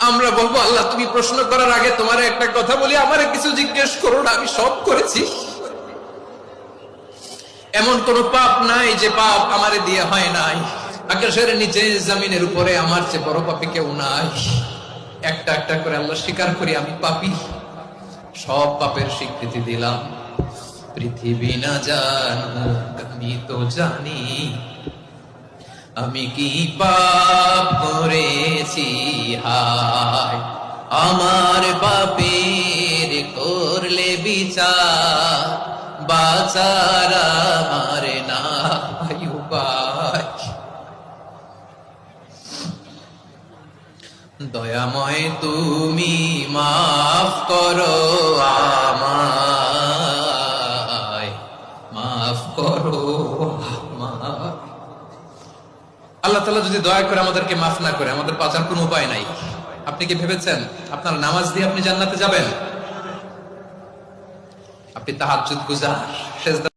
আমরা বলবো আল্লাহ তুমি প্রশ্ন করার আগে তোমার একটা কথা বলি, আমারে কিছু জিজ্ঞেস করো না, আমি সব করেছি। এমন কোন পাপ নাই যে পাপ আমারে দিয়ে হয় নাই। আকাশের নিচে জমিনের উপরে আমার চেয়ে বড় পাপী কেউ নাই। একটা একটা করে আল্লাহ স্বীকার করি আমি পাপী, সব পাপের স্বীকৃতি দিলাম। পৃথিবী না জানুক আমি তো জানি আমি কি পাপ করেছি। হায় আমার পাপের করলে বিচার, বাঁচার আমার নাই উপায়। দয়াময় তুমি মাফ করো আমায়, মাফ করো আমায়। আল্লাহ তাআলা যদি দয়া করে আমাদেরকে মাফ না করে, আমাদের বাঁচার কোনো উপায় নাই। আপনি কি ভেবেছেন আপনার নামাজ দিয়ে আপনি জান্নাতে যাবেন? আপনি তাহাজ্জুদ গুজার, সেজদা